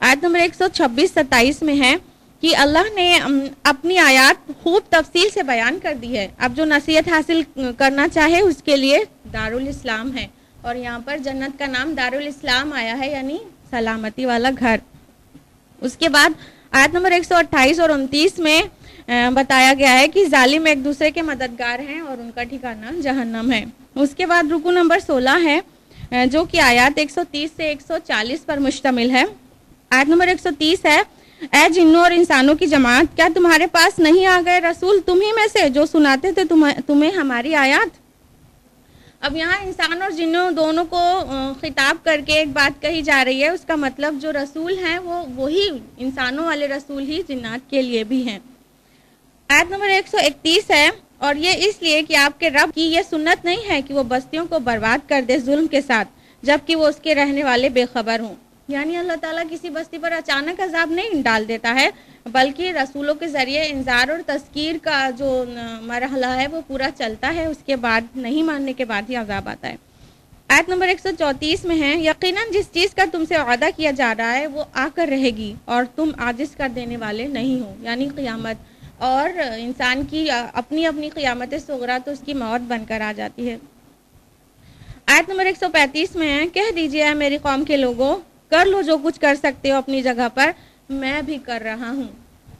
آیت نمبر 126-27 میں ہے کہ اللہ نے اپنی آیات خوب تفصیل سے بیان کر دی ہے. اب جو نصیحت حاصل کرنا چاہے اس کے لیے دارالاسلام ہے، اور یہاں پر جنت کا نام دارالاسلام آیا ہے، یعنی سلامتی والا گھر. اس کے بعد آیت نمبر 128 اور 29 میں بتایا گیا ہے کہ ظالم ایک دوسرے کے مددگار ہیں اور ان کا ٹھکانہ جہنم ہے. اس کے بعد رکو نمبر 16 ہے جو کہ آیات 130 سے 140 پر مشتمل ہے. آیت نمبر 130 ہے، اے جنوں اور انسانوں کی جماعت، کیا تمہارے پاس نہیں آ گئے رسول تمہیں میں سے جو سناتے تھے تمہیں ہماری آیات. اب یہاں انسان اور جنوں دونوں کو خطاب کر کے ایک بات کہی جا رہی ہے. اس کا مطلب جو رسول ہیں وہ وہی انسانوں والے رسول ہی جنات کے لیے بھی ہیں. آیت نمبر 131 ہے، اور یہ اس لیے کہ آپ کے رب کی یہ سنت نہیں ہے کہ وہ بستیوں کو برباد کر دے ظلم کے ساتھ جبکہ وہ اس کے رہنے والے بے خبر ہوں. یعنی اللہ تعالیٰ کسی بستی پر اچانک عذاب نہیں ڈال دیتا ہے، بلکہ رسولوں کے ذریعے انذار اور تذکیر کا جو مرحلہ ہے وہ پورا چلتا ہے، اس کے بعد نہیں ماننے کے بعد ہی عذاب آتا ہے. آیت نمبر 134 میں ہے، یقیناً جس چیز کا تم سے وعدہ کیا جا رہا ہے وہ آ کر رہے گی اور تم عاجز کر دینے والے نہیں ہو. یعنی قیامت، اور انسان کی اپنی اپنی قیامت صغریٰ تو اس کی موت بن کر آ جاتی ہے. آیت نمبر 135 میں ہے، کہہ دیجئے اے میری قوم کے لوگوں، کر لو جو کچھ کر سکتے ہو اپنی جگہ پر، میں بھی کر رہا ہوں.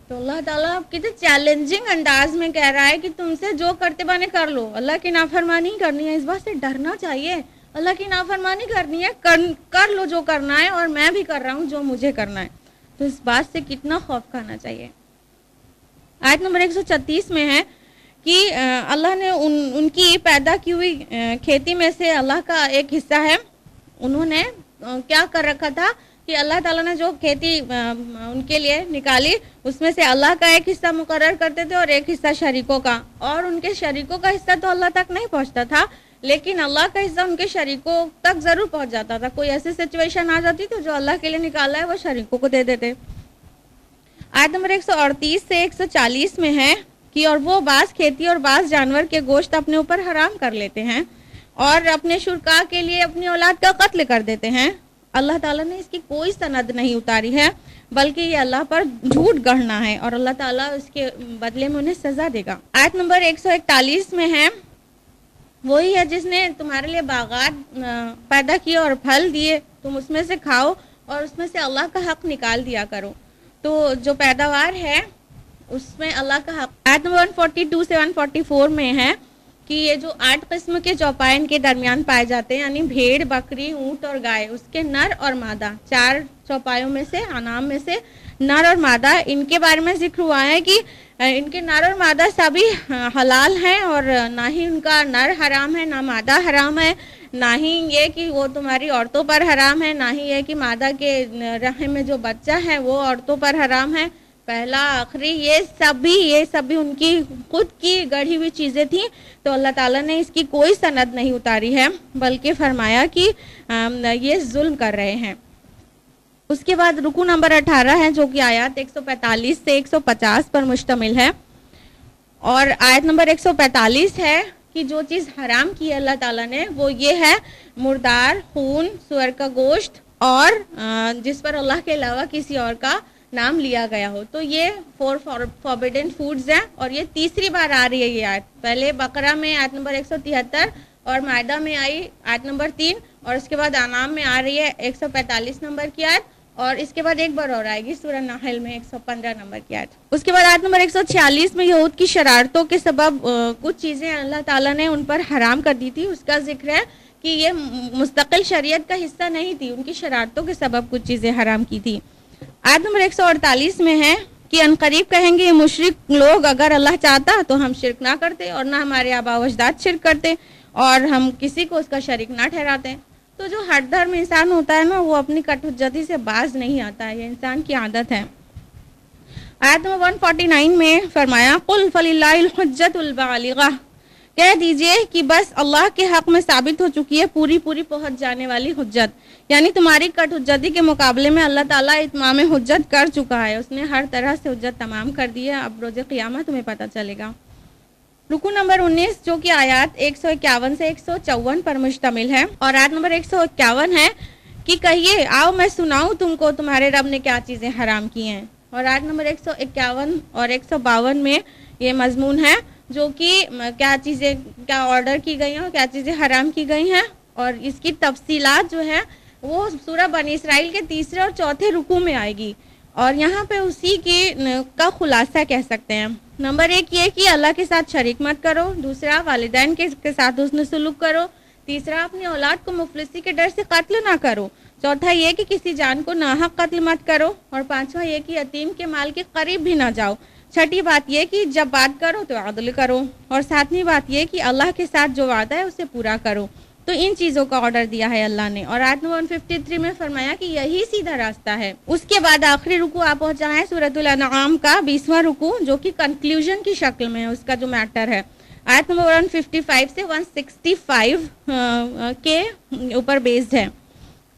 تو اللہ تعالیٰ کتنے چیلنجنگ انداز میں کہہ رہا ہے کہ تم سے جو کرتے بنے کر لو. اللہ کی نافرمانی کرنی ہے، اس بات سے ڈرنا چاہیے. اللہ کی نافرمانی کرنی ہے، کر لو جو کرنا ہے، اور میں بھی کر رہا ہوں جو مجھے کرنا ہے. تو اس بات سے کتنا خوف کھانا چاہیے. آیت نمبر 136 میں ہے کہ اللہ نے ان کی پیدا کی ہوئی کھیتی میں سے اللہ کا ایک حصہ ہے. انہوں نے کیا کر رکھا تھا کہ اللہ تعالیٰ نے جو کھیتی ان کے لیے نکالی اس میں سے اللہ کا ایک حصہ مقرر کرتے تھے اور ایک حصہ شریکوں کا. اور ان کے شریکوں کا حصہ تو اللہ تک نہیں پہنچتا تھا، لیکن اللہ کا حصہ ان کے شریکوں تک ضرور پہنچ جاتا تھا. کوئی ایسی سچویشن آ جاتی تو جو اللہ کے لیے نکالا ہے وہ شریکوں کو دے دیتے. آیت نمبر 138 سے 140 میں ہے کہ اور وہ بعض کھیتی اور بعض جانور کے گوشت اپنے اوپر حرام کر لیتے ہیں اور اپنے شرکاء کے لیے اپنی اولاد کا قتل کر دیتے ہیں. اللہ تعالیٰ نے اس کی کوئی سند نہیں اتاری ہے، بلکہ یہ اللہ پر جھوٹ گڑھنا ہے اور اللہ تعالیٰ اس کے بدلے میں انہیں سزا دے گا. آیت نمبر 141 میں ہے، وہی ہے جس نے تمہارے لیے باغات پیدا کیے اور پھل دیے، تم اس میں سے کھاؤ اور اس میں سے اللہ کا حق نکال دیا کرو. تو جو پیداوار ہے اس میں اللہ کا حق. آیت نمبر 142 سے 144 میں ہے کہ یہ جو 8 قسم کے چوپائے ان کے درمیان پائے جاتے ہیں، یعنی بھیڑ، بکری، اونٹ اور گائے، اس کے نر اور مادہ، 4 چوپایوں میں سے، انعام میں سے نر اور مادہ، ان کے بارے میں ذکر ہوا ہے کہ ان کے نر اور مادہ سبھی حلال ہیں، اور نہ ہی ان کا نر حرام ہے، نہ مادہ حرام ہے، نہ ہی یہ کہ وہ تمہاری عورتوں پر حرام ہے، نہ ہی یہ کہ مادہ کے رحم میں جو بچہ ہے وہ عورتوں پر حرام ہے. پہلا آخری یہ سبھی ان کی خود کی گڑھی ہوئی چیزیں تھیں. تو اللہ تعالیٰ نے اس کی کوئی سند نہیں اتاری ہے، بلکہ فرمایا کہ یہ ظلم کر رہے ہیں. اس کے بعد رکو نمبر 18 ہے جو کہ آیات 145 سے 150 پر مشتمل ہے. اور آیت نمبر 145 ہے کہ جو چیز حرام کی ہے اللہ تعالیٰ نے وہ یہ ہے مردار، خون، سور کا گوشت، اور جس پر اللہ کے علاوہ کسی اور کا نام لیا گیا ہو. تو یہ 4 فوربیڈن فوڈز ہیں، اور یہ تیسری بار آ رہی ہے یہ آیت. پہلے بقرہ میں آیت نمبر 173 اور مائدہ میں آئی آیت نمبر 3، اور اس کے بعد انعام میں آ رہی ہے 145 نمبر کی آیت، اور اس کے بعد ایک بار اور آئے گی سورہ نحل میں 115 نمبر کی آیت. اس کے بعد آیت نمبر 146 میں یہود کی شرارتوں کے سبب کچھ چیزیں اللہ تعالیٰ نے ان پر حرام کر دی تھی. اس کا ذکر ہے کہ یہ مستقل شریعت کا حصہ نہیں تھی، ان کی شرارتوں کے سبب کچھ چیزیں حرام کی تھی. آیت نمبر 148 میں ہے کہ عنقریب کہیں گے یہ مشرک لوگ، اگر اللہ چاہتا تو ہم شرک نہ کرتے اور نہ ہمارے آباء و اجداد شرک کرتے اور ہم کسی کو اس کا شریک نہ ٹھہراتے. تو جو ہر دھرم انسان ہوتا ہے نا وہ اپنی کٹ حجتی سے باز نہیں آتا ہے، یہ انسان کی عادت ہے. آیت نمبر 149 میں فرمایا قل فللہ الحجۃ البالغہ، کہہ دیجئے کہ بس اللہ کے حق میں ثابت ہو چکی ہے پوری پہنچ جانے والی حجت. یعنی تمہاری کٹ حجتی کے مقابلے میں اللہ تعالیٰ اتمام حجت کر چکا ہے، اس نے ہر طرح سے حجت تمام کر دی ہے. اب روز قیامت تمہیں پتہ چلے گا. رکو نمبر 19 جو کہ آیات 151 سے 154 پر مشتمل ہے، اور آیت نمبر 151 ہے کہ کہیے آؤ میں سناؤں تم کو تمہارے رب نے کیا چیزیں حرام کی ہیں. اور آیت نمبر 151 اور 152 میں یہ مضمون ہے جو کہ کیا چیزیں کیا آرڈر کی گئی ہیں اور کیا چیزیں حرام کی گئی ہیں، اور اس کی تفصیلات جو ہے وہ سورہ بنی اسرائیل کے تیسرے اور چوتھے رکوع میں آئے گی، اور یہاں پہ اسی کی کا خلاصہ کہہ سکتے ہیں. نمبر 1 یہ کہ اللہ کے ساتھ شریک مت کرو، دوسرا والدین کے ساتھ حسن سلوک کرو، تیسرا اپنی اولاد کو مفلسی کے ڈر سے قتل نہ کرو، چوتھا یہ کہ کسی جان کو ناحق قتل مت کرو، اور پانچواں یہ کہ یتیم کے مال کے قریب بھی نہ جاؤ، چھٹی بات یہ کہ جب بات کرو تو عدل کرو، اور ساتویں بات یہ کہ اللہ کے ساتھ جو وعدہ ہے اسے پورا کرو. تو ان چیزوں کا آرڈر دیا ہے اللہ نے، اور آیت نمبر 153 میں فرمایا کہ یہی سیدھا راستہ ہے. اس کے بعد آخری رکوع آپ پہنچا ہے سورۃ الانعام کا 20واں رکوع، جو کہ کنکلیوژن کی شکل میں ہے، اس کا جو میٹر ہے. آیت نمبر 155 سے 165 کے اوپر بیسڈ ہے.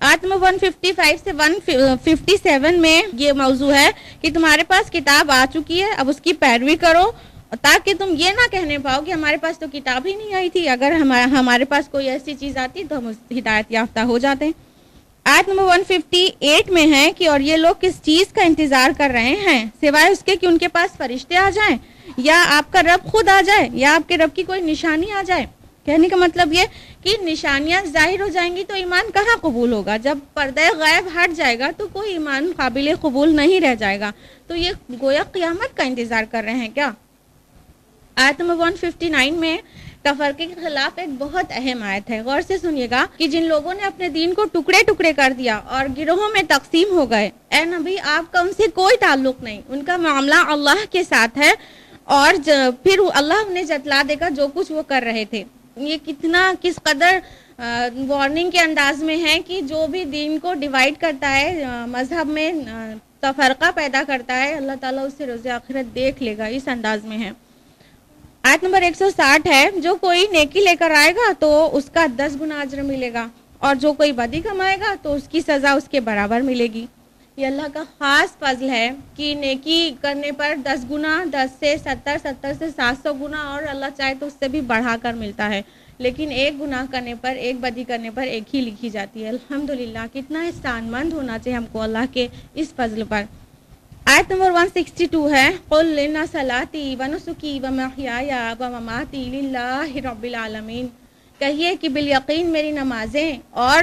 آیت نمبر 155 سے 157 میں یہ موضوع ہے کہ تمہارے پاس کتاب آ چکی ہے، اب اس کی پیروی کرو، تاکہ تم یہ نہ کہنے پاؤ کہ ہمارے پاس تو کتاب ہی نہیں آئی تھی، اگر ہمارے پاس کوئی ایسی چیز آتی تو ہم ہدایت یافتہ ہو جاتے. آیت نمبر 158 میں ہے کہ اور یہ لوگ کس چیز کا انتظار کر رہے ہیں سوائے اس کے کہ ان کے پاس فرشتے آ جائیں، یا آپ کا رب خود آ جائے، یا آپ کے رب کی کوئی نشانی آ جائے. کہنے کا مطلب یہ کہ نشانیاں ظاہر ہو جائیں گی تو ایمان کہاں قبول ہوگا، جب پردہ غیب ہٹ جائے گا تو کوئی ایمان قابل قبول نہیں رہ جائے گا. تو یہ گویا قیامت کا انتظار کر رہے ہیں کیا. آیت نمبر 159 میں تفرقے کے خلاف ایک بہت اہم آیت ہے، غور سے سنیے گا کہ جن لوگوں نے اپنے دین کو ٹکڑے ٹکڑے کر دیا اور گروہوں میں تقسیم ہو گئے، اے نبی آپ کا ان سے کوئی تعلق نہیں، ان کا معاملہ اللہ کے ساتھ ہے، اور پھر اللہ انہیں جتلا دے گا جو کچھ وہ کر رہے تھے. یہ کس قدر وارننگ کے انداز میں ہے کہ جو بھی دین کو ڈیوائیڈ کرتا ہے، مذہب میں تفرقہ پیدا کرتا ہے، اللہ تعالیٰ اسے روز آخرت دیکھ لے گا، اس انداز میں ہے. آیت نمبر 160 ہے، جو کوئی نیکی لے کر آئے گا تو اس کا 10 گنا اجر ملے گا، اور جو کوئی بدی کمائے گا تو اس کی سزا اس کے برابر ملے گی. یہ اللہ کا خاص فضل ہے کہ نیکی کرنے پر 10 گنا، 10 سے 70، 70 سے 700 گنا، اور اللہ چاہے تو اس سے بھی بڑھا کر ملتا ہے، لیکن ایک گناہ کرنے پر، ایک بدی کرنے پر ایک ہی لکھی جاتی ہے. الحمدللہ کتنا احسان مند ہونا چاہیے ہم کو اللہ کے اس فضل پر. آیت نمبر 162 ہے، قُلْ إِنَّ صَلَاتِي وَنُسُكِي وَمَحْيَايَ وَمَمَاتِي لِلَّهِ رَبِّ الْعَالَمِينَ. کہیے کہ بالیقین میری نمازیں اور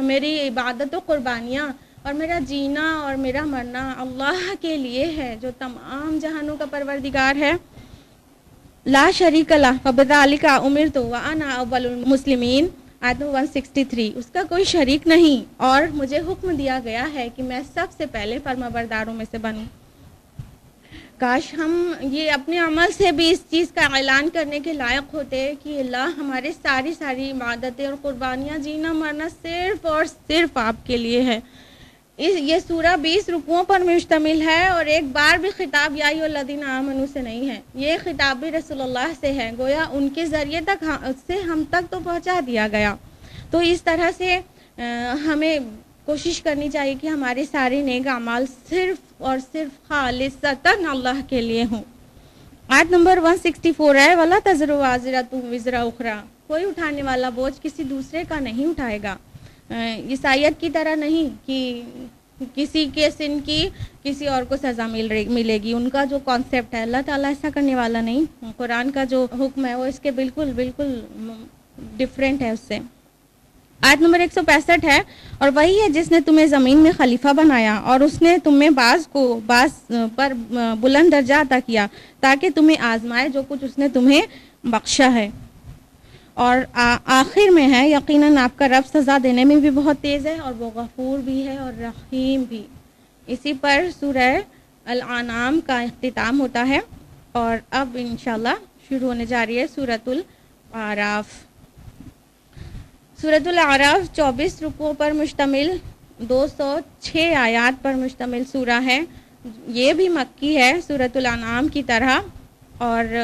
میری عبادت و قربانیاں اور میرا جینا اور میرا مرنا اللہ کے لیے ہے جو تمام جہانوں کا پروردگار ہے. لا شریک لہ وبذالک امرت وانا اول المسلمین. آیت 163 اس کا کوئی شریک نہیں اور مجھے حکم دیا گیا ہے کہ میں سب سے پہلے فرمانبرداروں میں سے بنوں. کاش ہم یہ اپنے عمل سے بھی اس چیز کا اعلان کرنے کے لائق ہوتے کہ اللہ ہمارے ساری عبادتیں اور قربانیاں، جینا مرنا صرف اور صرف آپ کے لیے ہے. یہ سورہ 20 رکوعوں پر مشتمل ہے، اور ایک بار بھی خطاب یا ایھا الذین آمنوا سے نہیں ہے، یہ خطاب بھی رسول اللہ سے ہے، گویا ان کے ذریعے تک سے ہم تک تو پہنچا دیا گیا. تو اس طرح سے ہمیں کوشش کرنی چاہیے کہ ہمارے سارے نیک اعمال صرف اور صرف خالصتاً اللہ کے لیے ہوں. آیت نمبر 164 ہے، وَلَا تَزِرُ وَازِرَةٌ وِزْرَ أُخْرَىٰ. کوئی اٹھانے والا بوجھ کسی دوسرے کا نہیں اٹھائے گا. عیسائیت کی طرح نہیں کہ کسی کے سن کی کسی اور کو سزا ملے گی، ان کا جو کانسیپٹ ہے اللہ تعالیٰ ایسا کرنے والا نہیں. قرآن کا جو حکم ہے وہ اس کے بالکل ڈیفرنٹ ہے اس سے. آیت نمبر 165 ہے، اور وہی ہے جس نے تمہیں زمین میں خلیفہ بنایا اور اس نے تمہیں بعض پر بلند درجہ عطا کیا تاکہ تمہیں آزمائے جو کچھ اس نے تمہیں بخشا ہے. اور آخر میں ہے، یقیناً آپ کا رب سزا دینے میں بھی بہت تیز ہے اور وہ غفور بھی ہے اور رحیم بھی. اسی پر سورہ الانعام کا اختتام ہوتا ہے، اور اب انشاءاللہ شروع ہونے جا رہی ہے سورۃ الاعراف. سورۃ الاعراف 24 رکوعوں پر مشتمل 206 آیات پر مشتمل سورہ ہے. یہ بھی مکی ہے سورۃ الانعام کی طرح، اور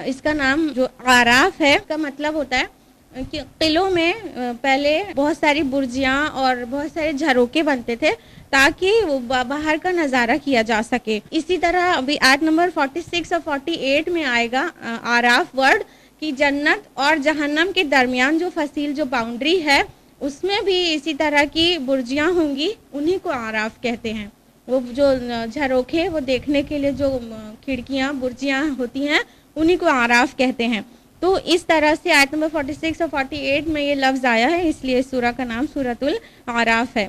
اس کا نام جو اعراف ہے کا مطلب ہوتا ہے کہ قلعوں میں پہلے بہت ساری برجیاں اور بہت سارے جھروکے بنتے تھے تاکہ وہ باہر کا نظارہ کیا جا سکے. اسی طرح ابھی آیت نمبر 46 اور 48 میں آئے گا اعراف ورڈ کہ جنت اور جہنم کے درمیان جو فصیل جو باؤنڈری ہے اس میں بھی اسی طرح کی برجیاں ہوں گی، انہی کو اعراف کہتے ہیں۔ وہ جو جھروکھے وہ دیکھنے کے لیے جو کھڑکیاں برجیاں ہوتی ہیں انہی کو اعراف کہتے ہیں۔ تو اس طرح سے آیت نمبر 46 اور 48 میں یہ لفظ آیا ہے، اس لیے سورہ کا نام سورۃ الاعراف ہے۔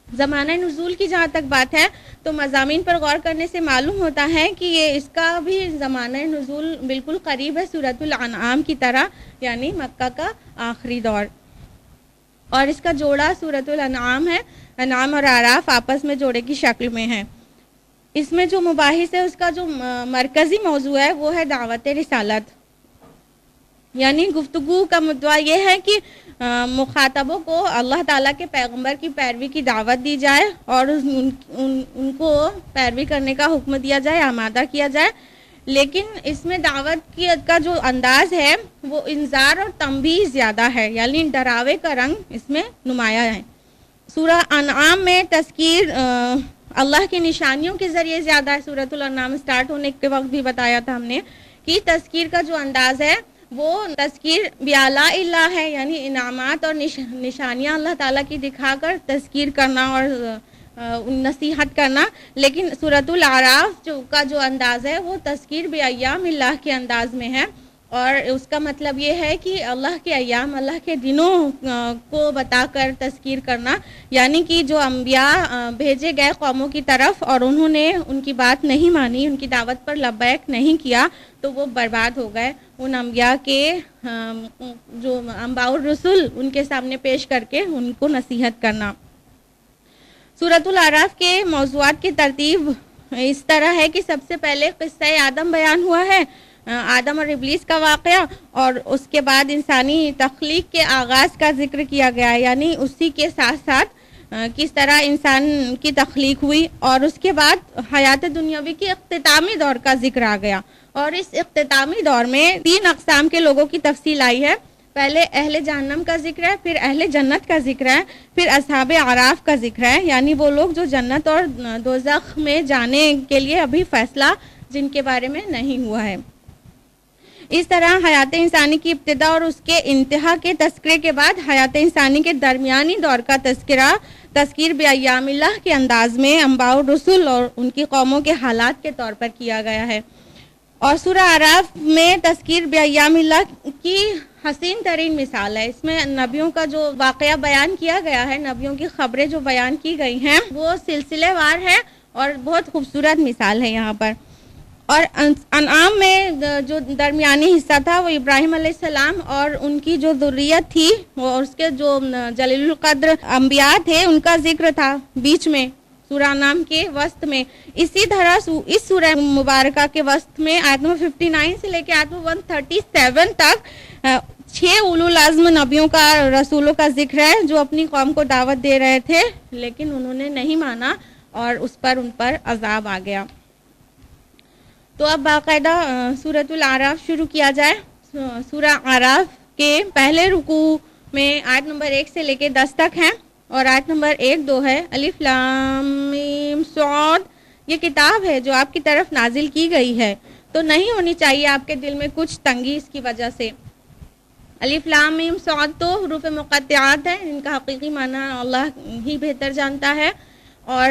زمانہ نزول کی جہاں تک بات ہے تو مضامین پر غور کرنے سے معلوم ہوتا ہے کہ یہ اس کا بھی زمانہ نزول بالکل قریب ہے سورۃ الانعام کی طرح، یعنی مکہ کا آخری دور، اور اس کا جوڑا سورۃ الانعام ہے۔ انعام اور اعراف آپس میں جوڑے کی شکل میں ہیں۔ اس میں جو مباحث ہے اس کا جو مرکزی موضوع ہے وہ ہے دعوت رسالت، یعنی گفتگو کا مدعا یہ ہے کہ مخاطبوں کو اللہ تعالیٰ کے پیغمبر کی پیروی کی دعوت دی جائے اور ان کو پیروی کرنے کا حکم دیا جائے، آمادہ کیا جائے، لیکن اس میں دعوت کا جو انداز ہے وہ انذار اور تنبیہ زیادہ ہے، یعنی ڈراوے کا رنگ اس میں نمایاں ہے۔ سورہ انعام میں تذکیر اللہ کی نشانیوں کے ذریعے زیادہ ہے۔ سورۃ الانعام سٹارٹ ہونے کے وقت بھی بتایا تھا ہم نے کہ تذکیر کا جو انداز ہے وہ تذکیر بآلاء اللہ ہے، یعنی انعامات اور نشانیاں اللہ تعالیٰ کی دکھا کر تذکیر کرنا اور نصیحت کرنا، لیکن سورۃ الاعراف کا جو انداز ہے وہ تذکیر بایام اللہ کے انداز میں ہے، اور اس کا مطلب یہ ہے کہ اللہ کے ایام، اللہ کے دنوں کو بتا کر تذکیر کرنا، یعنی کہ جو انبیاء بھیجے گئے قوموں کی طرف اور انہوں نے ان کی بات نہیں مانی، ان کی دعوت پر لبیک نہیں کیا تو وہ برباد ہو گئے۔ ان انبیاء کے جو انباء الرسل ان کے سامنے پیش کر کے ان کو نصیحت کرنا۔ سورۃ الاعراف کے موضوعات کی ترتیب اس طرح ہے کہ سب سے پہلے قصہ آدم بیان ہوا ہے، آدم اور ابلیس کا واقعہ، اور اس کے بعد انسانی تخلیق کے آغاز کا ذکر کیا گیا ہے، یعنی اسی کے ساتھ ساتھ کس طرح انسان کی تخلیق ہوئی، اور اس کے بعد حیات دنیاوی کے اختتامی دور کا ذکر آ گیا، اور اس اختتامی دور میں 3 اقسام کے لوگوں کی تفصیل آئی ہے۔ پہلے اہل جہنم کا ذکر ہے، پھر اہل جنت کا ذکر ہے، پھر اصحاب اعراف کا ذکر ہے، یعنی وہ لوگ جو جنت اور دوزخ میں جانے کے لیے ابھی فیصلہ جن کے بارے میں نہیں ہوا ہے۔ اس طرح حیات انسانی کی ابتدا اور اس کے انتہا کے تذکرے کے بعد حیات انسانی کے درمیانی دور کا تذکیر بایام اللہ کے انداز میں انباء الرسل اور ان کی قوموں کے حالات کے طور پر کیا گیا ہے، اور سورہ اعراف میں تذکیر بایام اللہ کی حسین ترین مثال ہے۔ اس میں نبیوں کا جو واقعہ بیان کیا گیا ہے، نبیوں کی خبریں جو بیان کی گئی ہیں وہ سلسلے وار ہے اور بہت خوبصورت مثال ہے یہاں پر۔ اور انعام میں جو درمیانی حصہ تھا وہ ابراہیم علیہ السلام اور ان کی جو ذریت تھی اور اس کے جو جلیل القدر انبیاء تھے ان کا ذکر تھا بیچ میں سورہ انعام کے وسط میں۔ اسی طرح اس سورہ مبارکہ کے وسط میں آیت نمبر 59 سے لے کے آیت نمبر 137 تک 6 اولو العزم نبیوں کا، رسولوں کا ذکر ہے جو اپنی قوم کو دعوت دے رہے تھے لیکن انہوں نے نہیں مانا اور اس پر ان پر عذاب آ گیا۔ تو اب باقاعدہ سورۃ الاعراف شروع کیا جائے۔ سورہ اعراف کے پہلے رکوع میں آیت نمبر 1 سے لے کے 10 تک ہیں، اور آیت نمبر 1-2 ہے الف لام میم صاد۔ یہ کتاب ہے جو آپ کی طرف نازل کی گئی ہے، تو نہیں ہونی چاہیے آپ کے دل میں کچھ تنگی اس کی وجہ سے۔ الف لام میم صاد تو حروف مقطعات ہیں، ان کا حقیقی معنی اللہ ہی بہتر جانتا ہے، اور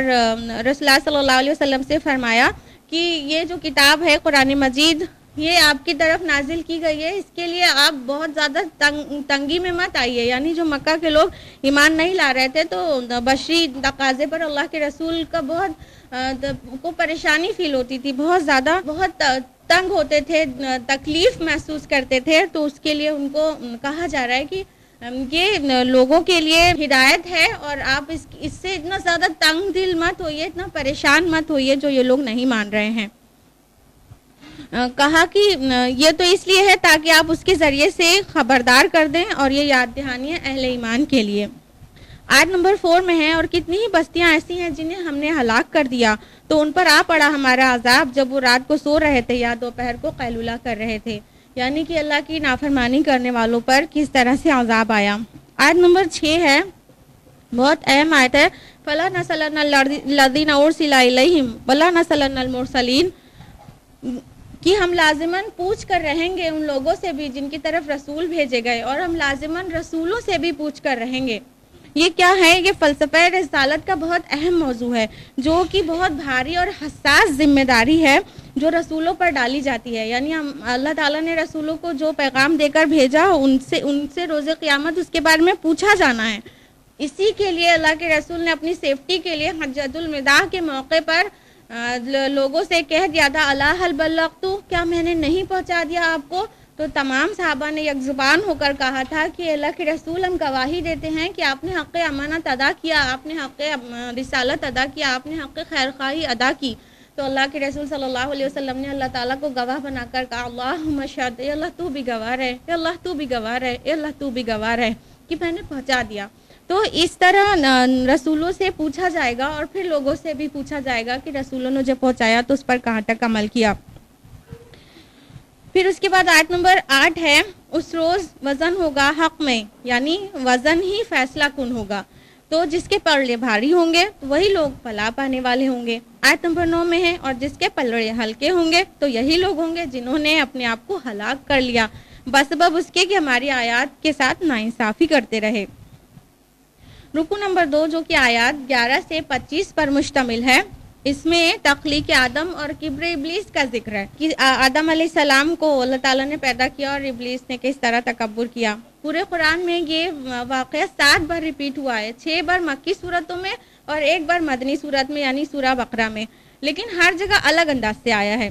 رسول اللہ صلی اللہ علیہ وسلم سے فرمایا کہ یہ جو کتاب ہے قرآن مجید یہ آپ کی طرف نازل کی گئی ہے، اس کے لیے آپ بہت زیادہ تنگی میں مت آئیے، یعنی جو مکہ کے لوگ ایمان نہیں لا رہے تھے تو بشری تقاضے پر اللہ کے رسول کا بہت کو پریشانی فیل ہوتی تھی، بہت زیادہ بہت تنگ ہوتے تھے، تکلیف محسوس کرتے تھے، تو اس کے لیے ان کو کہا جا رہا ہے کہ یہ لوگوں کے لیے ہدایت ہے اور آپ اس سے اتنا زیادہ تنگ دل مت ہوئیے، اتنا پریشان مت ہوئیے جو یہ لوگ نہیں مان رہے ہیں۔ کہا کہ یہ تو اس لیے ہے تاکہ آپ اس کے ذریعے سے خبردار کر دیں، اور یہ یاد دہانی ہے اہل ایمان کے لیے۔ آیت نمبر 4 میں ہے اور کتنی ہی بستیاں ایسی ہیں جنہیں ہم نے ہلاک کر دیا تو ان پر آ پڑا ہمارا عذاب جب وہ رات کو سو رہے تھے یا دوپہر کو قیلولہ کر رہے تھے، یعنی کہ اللہ کی نافرمانی کرنے والوں پر کس طرح سے عذاب آیا۔ آیت نمبر 6 ہے، بہت اہم آیت ہے، فَلَا نَسْأَلَنَّ الَّذِينَ أُرْسِلَ إِلَيْهِمْ وَلَا نَسْأَلَنَّ الْمُرْسَلِينَ۔ کہ ہم لازماً پوچھ کر رہیں گے ان لوگوں سے بھی جن کی طرف رسول بھیجے گئے، اور ہم لازماً رسولوں سے بھی پوچھ کر رہیں گے۔ یہ کیا ہے؟ یہ فلسفہ رسالت کا بہت اہم موضوع ہے، جو کہ بہت بھاری اور حساس ذمہ داری ہے جو رسولوں پر ڈالی جاتی ہے۔ یعنی اللہ تعالیٰ نے رسولوں کو جو پیغام دے کر بھیجا، ان سے روز قیامت اس کے بارے میں پوچھا جانا ہے۔ اسی کے لیے اللہ کے رسول نے اپنی سیفٹی کے لیے حجۃ الوداع کے موقع پر لوگوں سے کہہ دیا تھا، الا هل بلغت، کیا میں نے نہیں پہنچا دیا آپ کو؟ تو تمام صحابہ نے یک زبان ہو کر کہا تھا کہ اللہ کے رسول، ہم گواہی دیتے ہیں کہ آپ نے حق امانت ادا کیا، آپ نے حق رسالت ادا کیا، آپ نے حق خیرخواہی ادا کی۔ تو اللہ کے رسول صلی اللہ علیہ وسلم نے اللہ تعالیٰ کو گواہ بنا کر کہا، اللہم اشہد، اے اللہ تو بھی گواہ رہے، اے اللہ تو بھی گواہ رہے، اے اللہ تو بھی گواہ رہے کہ میں نے پہنچا دیا۔ تو اس طرح رسولوں سے پوچھا جائے گا، اور پھر لوگوں سے بھی پوچھا جائے گا کہ رسولوں نے جو پہنچایا تو اس پر کہاں تک عمل کیا۔ پھر اس کے بعد آیت نمبر 8 ہے، اس روز وزن ہوگا حق میں، یعنی وزن ہی فیصلہ کن ہوگا، تو جس کے پلڑے بھاری ہوں گے وہی لوگ فلاح پانے والے ہوں گے۔ آیت نمبر 9 میں ہے، اور جس کے پلڑے ہلکے ہوں گے تو یہی لوگ ہوں گے جنہوں نے اپنے آپ کو ہلاک کر لیا بسبب اس کے کہ ہماری آیات کے ساتھ ناانصافی کرتے رہے۔ رکو نمبر 2 جو کہ آیات 11 سے 25 پر مشتمل ہے، اس میں تخلیق آدم اور کبر ابلیس کا ذکر ہے کہ آدم علیہ السلام کو اللہ تعالیٰ نے پیدا کیا اور ابلیس نے کس طرح تکبر کیا۔ پورے قرآن میں یہ واقعہ 7 بار ریپیٹ ہوا ہے، 6 بار مکی صورتوں میں اور 1 بار مدنی صورت میں یعنی سورہ بقرہ میں، لیکن ہر جگہ الگ انداز سے آیا ہے۔